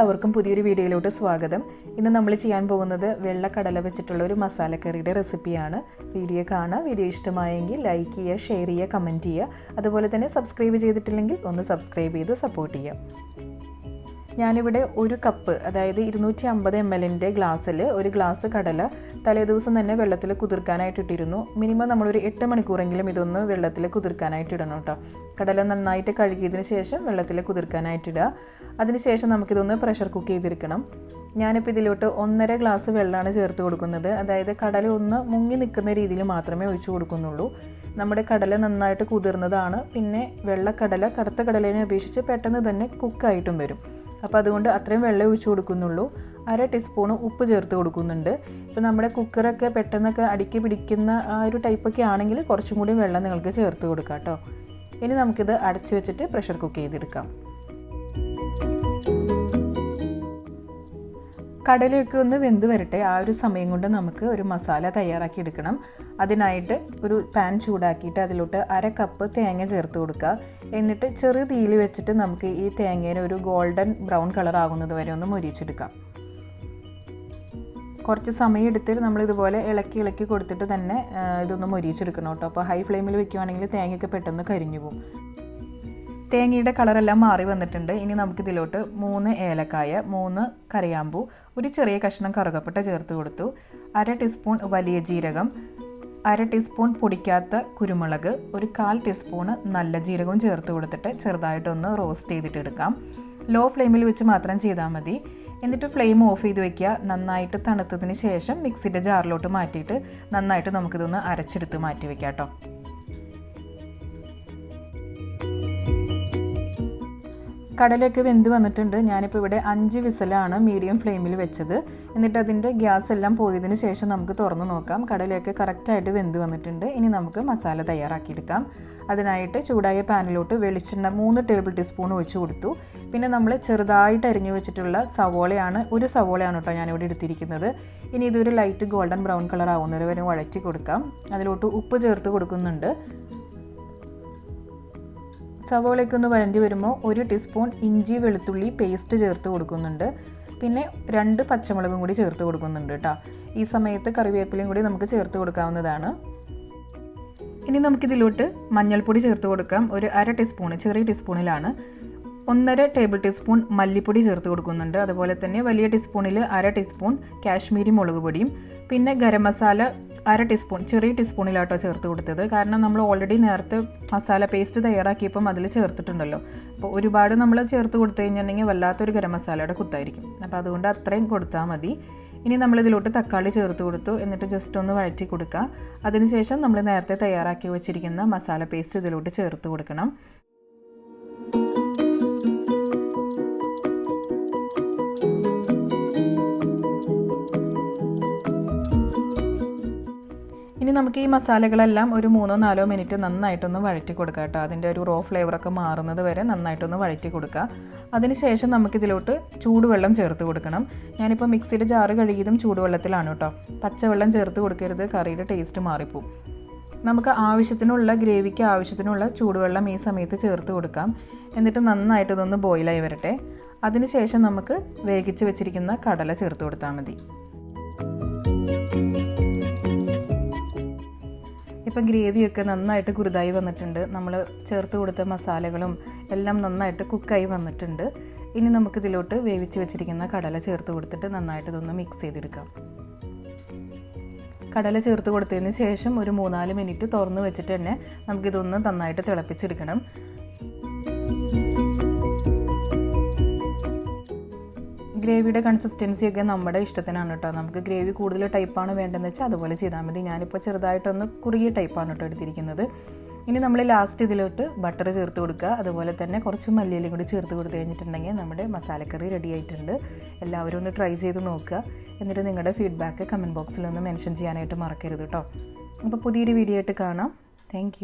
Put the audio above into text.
എല്ലാവർക്കും പുതിയൊരു വീഡിയോയിലോട്ട് സ്വാഗതം. ഇന്ന് നമ്മൾ ചെയ്യാൻ പോകുന്നത് വെള്ള കടല വെച്ചിട്ടുള്ള ഒരു മസാലക്കറിയുടെ റെസിപ്പിയാണ്. വീഡിയോ കാണുക. വീഡിയോ ഇഷ്ടമായെങ്കിൽ ലൈക്ക് ചെയ്യുക, ഷെയർ ചെയ്യുക, കമൻറ്റ് ചെയ്യുക. അതുപോലെ തന്നെ സബ്സ്ക്രൈബ് ചെയ്തിട്ടില്ലെങ്കിൽ ഒന്ന് സബ്സ്ക്രൈബ് ചെയ്ത് സപ്പോർട്ട് ചെയ്യുക. ഞാനിവിടെ ഒരു കപ്പ്, അതായത് 250 ml ഗ്ലാസ്സിൽ ഒരു ഗ്ലാസ് കടല തലേദിവസം തന്നെ വെള്ളത്തിൽ കുതിർക്കാനായിട്ട് ഇട്ടിരുന്നു. മിനിമം നമ്മളൊരു 8 മണിക്കൂറെങ്കിലും ഇതൊന്ന് വെള്ളത്തിൽ കുതിർക്കാനായിട്ട് ഇടണം കേട്ടോ. കടല നന്നായിട്ട് കഴുകിയതിന് ശേഷം വെള്ളത്തിൽ കുതിർക്കാനായിട്ടിടുക. അതിനുശേഷം നമുക്കിതൊന്ന് പ്രഷർ കുക്ക് ചെയ്തെടുക്കണം. ഞാനിപ്പോൾ ഇതിലോട്ട് 1.5 ഗ്ലാസ് വെള്ളമാണ് ചേർത്ത് കൊടുക്കുന്നത്. അതായത് കടല ഒന്ന് മുങ്ങി നിൽക്കുന്ന രീതിയിൽ മാത്രമേ ഒഴിച്ചു കൊടുക്കുന്നുള്ളൂ. നമ്മുടെ കടല നന്നായിട്ട് കുതിർന്നതാണ്. പിന്നെ വെള്ളക്കടല കറുത്ത കടലേനെ അപേക്ഷിച്ച് പെട്ടെന്ന് തന്നെ കുക്കായിട്ടും വരും. അപ്പോൾ അതുകൊണ്ട് അത്രയും വെള്ളം ഒഴിച്ചു കൊടുക്കുന്നുള്ളൂ. 1/2 ടീസ്പൂൺ ഉപ്പ് ചേർത്ത് കൊടുക്കുന്നുണ്ട്. ഇപ്പോൾ നമ്മുടെ കുക്കറൊക്കെ പെട്ടെന്നൊക്കെ അടുക്കി പിടിക്കുന്ന ആ ഒരു ടൈപ്പൊക്കെ ആണെങ്കിൽ കുറച്ചും കൂടി വെള്ളം നിങ്ങൾക്ക് ചേർത്ത് കൊടുക്കാം കേട്ടോ. ഇനി നമുക്കിത് അടച്ചു വെച്ചിട്ട് പ്രഷർ കുക്ക് ചെയ്തെടുക്കാം. കടലയൊക്കെ ഒന്ന് വെന്ത് വരട്ടെ. ആ ഒരു സമയം കൊണ്ട് നമുക്ക് ഒരു മസാല തയ്യാറാക്കി എടുക്കണം. അതിനായിട്ട് ഒരു പാൻ ചൂടാക്കിയിട്ട് അതിലോട്ട് 1/2 കപ്പ് തേങ്ങ ചേർത്ത് കൊടുക്കുക. എന്നിട്ട് ചെറു തീയിൽ വെച്ചിട്ട് നമുക്ക് ഈ തേങ്ങേനെ ഒരു ഗോൾഡൻ ബ്രൗൺ കളർ ആകുന്നത് വരെ ഒന്ന് മൊരിച്ചെടുക്കാം. കുറച്ച് സമയം എടുത്തിട്ട് നമ്മളിതുപോലെ ഇളക്കി കൊടുത്തിട്ട് തന്നെ ഇതൊന്ന് മൊരിച്ചെടുക്കണം കേട്ടോ. അപ്പോൾ ഹൈ ഫ്ലെയിമിൽ വെക്കുകയാണെങ്കിൽ തേങ്ങയൊക്കെ പെട്ടെന്ന് കരിഞ്ഞു പോകും. തേങ്ങയുടെ കളറെല്ലാം മാറി വന്നിട്ടുണ്ട്. ഇനി നമുക്കിതിലോട്ട് 3 ഏലക്കായ, 3 കറിയാമ്പൂ, ഒരു ചെറിയ കഷ്ണം കറുകപ്പട്ട ചേർത്ത് കൊടുത്തു. 1/2 ടീസ്പൂൺ വലിയ ജീരകം, 1/2 ടീസ്പൂൺ പൊടിക്കാത്ത കുരുമുളക്, ഒരു 1/4 ടീസ്പൂണ് നല്ല ജീരകവും ചേർത്ത് കൊടുത്തിട്ട് ചെറുതായിട്ടൊന്ന് റോസ്റ്റ് ചെയ്തിട്ടെടുക്കാം. ലോ ഫ്ലെയിമിൽ വെച്ച് മാത്രം ചെയ്താൽ മതി. എന്നിട്ട് ഫ്ലെയിം ഓഫ് ചെയ്ത് വെക്കുക. നന്നായിട്ട് തണുത്തതിന് ശേഷം മിക്സിയുടെ ജാറിലോട്ട് മാറ്റിയിട്ട് നന്നായിട്ട് നമുക്കിതൊന്ന് അരച്ചെടുത്ത് മാറ്റി വെക്കാം കേട്ടോ. കടലയൊക്കെ വെന്ത് വന്നിട്ടുണ്ട്. ഞാനിപ്പോൾ ഇവിടെ 5 വിസിലാണ് മീഡിയം ഫ്ലെയിമിൽ വെച്ചത്. എന്നിട്ട് അതിൻ്റെ ഗ്യാസ് എല്ലാം പോയതിന് ശേഷം നമുക്ക് തുറന്ന് നോക്കാം. കടലയൊക്കെ കറക്റ്റായിട്ട് വെന്ത് വന്നിട്ടുണ്ട്. ഇനി നമുക്ക് മസാല തയ്യാറാക്കിയെടുക്കാം. അതിനായിട്ട് ചൂടായ പാനിലോട്ട് വെളിച്ചെണ്ണ 3 ടേബിൾ ടീസ്പൂൺ ഒഴിച്ചു കൊടുത്തു. പിന്നെ നമ്മൾ ചെറുതായിട്ട് അരിഞ്ഞു വെച്ചിട്ടുള്ള ഒരു സവോളയാണ് കേട്ടോ ഞാനിവിടെ എടുത്തിരിക്കുന്നത്. ഇനി ഇതൊരു ലൈറ്റ് ഗോൾഡൻ ബ്രൗൺ കളർ ആവുന്നത് വരെ വഴറ്റി കൊടുക്കാം. അതിലോട്ട് ഉപ്പ് ചേർത്ത് കൊടുക്കുന്നുണ്ട്. സവോളയ്ക്കൊന്ന് വഴണ്ടി വരുമ്പോൾ 1 ടീസ്പൂൺ ഇഞ്ചി വെളുത്തുള്ളി പേസ്റ്റ് ചേർത്ത് കൊടുക്കുന്നുണ്ട്. പിന്നെ 2 പച്ചമുളകും കൂടി ചേർത്ത് കൊടുക്കുന്നുണ്ട് കേട്ടോ. ഈ സമയത്ത് കറിവേപ്പിലയും കൂടി നമുക്ക് ചേർത്ത് കൊടുക്കാവുന്നതാണ്. ഇനി നമുക്കിതിലോട്ട് മഞ്ഞൾപ്പൊടി ചേർത്ത് കൊടുക്കാം. ഒരു 1/2 ടീസ്പൂൺ, ചെറിയ ടീസ്പൂണിലാണ്. 1.5 ടേബിൾ ടീസ്പൂൺ മല്ലിപ്പൊടി ചേർത്ത് കൊടുക്കുന്നുണ്ട്. അതുപോലെ തന്നെ വലിയ ടീസ്പൂണിൽ 1/2 ടീസ്പൂൺ കാശ്മീരി മുളക് പൊടിയും, പിന്നെ ഗരം മസാല 1/2 ടീസ്പൂൺ, ചെറിയ ടീസ്പൂണിലാട്ടോ ചേർത്ത് കൊടുത്തത്. കാരണം നമ്മൾ ഓൾറെഡി നേരത്തെ മസാല പേസ്റ്റ് തയ്യാറാക്കിയപ്പം അതിൽ ചേർത്തിട്ടുണ്ടല്ലോ. അപ്പോൾ ഒരുപാട് നമ്മൾ ചേർത്ത് കൊടുത്തു കഴിഞ്ഞിട്ടുണ്ടെങ്കിൽ വല്ലാത്തൊരു ഗരം മസാലയുടെ കുത്തായിരിക്കും. അപ്പോൾ അതുകൊണ്ട് അത്രയും കൊടുത്താൽ മതി. ഇനി നമ്മളിതിലോട്ട് തക്കാളി ചേർത്ത് കൊടുത്തു. എന്നിട്ട് ജസ്റ്റ് ഒന്ന് വഴറ്റി കൊടുക്കുക. അതിനുശേഷം നമ്മൾ നേരത്തെ തയ്യാറാക്കി വെച്ചിരിക്കുന്ന മസാല പേസ്റ്റ് ഇതിലോട്ട് ചേർത്ത് കൊടുക്കണം. ഇനി നമുക്ക് ഈ മസാലകളെല്ലാം ഒരു 3-4 മിനിറ്റ് നന്നായിട്ടൊന്ന് വഴറ്റി കൊടുക്കുക കേട്ടോ. അതിൻ്റെ ഒരു റോ ഫ്ലേവറൊക്കെ മാറുന്നത് വരെ നന്നായിട്ടൊന്ന് വഴറ്റി കൊടുക്കുക. അതിനുശേഷം നമുക്കിതിലോട്ട് ചൂടുവെള്ളം ചേർത്ത് കൊടുക്കണം. ഞാനിപ്പോൾ മിക്സിയുടെ ജാറ് കഴുകിയതും ചൂടുവെള്ളത്തിലാണ് കേട്ടോ. പച്ചവെള്ളം ചേർത്ത് കൊടുക്കരുത്, കറിയുടെ ടേസ്റ്റ് മാറിപ്പോവും. നമുക്ക് ഗ്രേവിക്ക് ആവശ്യത്തിനുള്ള ചൂടുവെള്ളം ഈ സമയത്ത് ചേർത്ത് കൊടുക്കാം. എന്നിട്ട് നന്നായിട്ട് ഇതൊന്ന് ബോയിലായി വരട്ടെ. അതിനുശേഷം നമുക്ക് വേവിച്ച് വെച്ചിരിക്കുന്ന കടല ചേർത്ത് കൊടുത്താൽ മതി. ഇപ്പം ഗ്രേവിയൊക്കെ നന്നായിട്ട് കുറുതായി വന്നിട്ടുണ്ട്. നമ്മൾ ചേർത്ത് കൊടുത്ത മസാലകളും എല്ലാം നന്നായിട്ട് കുക്കായി വന്നിട്ടുണ്ട്. ഇനി നമുക്കിതിലോട്ട് വേവിച്ച് വെച്ചിരിക്കുന്ന കടല ചേർത്ത് കൊടുത്തിട്ട് നന്നായിട്ട് ഇതൊന്ന് മിക്സ് ചെയ്തെടുക്കാം. കടല ചേർത്ത് കൊടുത്തതിന് ശേഷം ഒരു 3-4 മിനിറ്റ് തുറന്ന് വെച്ചിട്ട് തന്നെ നമുക്കിതൊന്ന് നന്നായിട്ട് തിളപ്പിച്ചെടുക്കണം. ഗ്രേവിയുടെ കൺസിസ്റ്റൻസിയൊക്കെ നമ്മുടെ ഇഷ്ടത്തിനാണ് കേട്ടോ. നമുക്ക് ഗ്രേവി കൂടുതൽ ടൈപ്പാണ് വേണ്ടതെന്ന് വെച്ചാൽ അതുപോലെ ചെയ്താൽ മതി. ഞാനിപ്പോൾ ചെറുതായിട്ടൊന്ന് കുറുകിയ ടൈപ്പാണ് കേട്ടോ എടുത്തിരിക്കുന്നത്. ഇനി നമ്മൾ ലാസ്റ്റ് ഇതിലോട്ട് ബട്ടർ ചേർത്ത് കൊടുക്കുക. അതുപോലെ തന്നെ കുറച്ച് മല്ലിയിലയും കൂടി ചേർത്ത് കൊടുത്തു കഴിഞ്ഞിട്ടുണ്ടെങ്കിൽ നമ്മുടെ മസാലക്കറി റെഡി ആയിട്ടുണ്ട്. എല്ലാവരും ഒന്ന് ട്രൈ ചെയ്ത് നോക്കുക. എന്നിട്ട് നിങ്ങളുടെ ഫീഡ്ബാക്ക് കമൻറ്റ് ബോക്സിലൊന്ന് മെൻഷൻ ചെയ്യാനായിട്ട് മറക്കരുത് കേട്ടോ. അപ്പോൾ പുതിയൊരു വീഡിയോ ആയിട്ട് കാണാം. താങ്ക്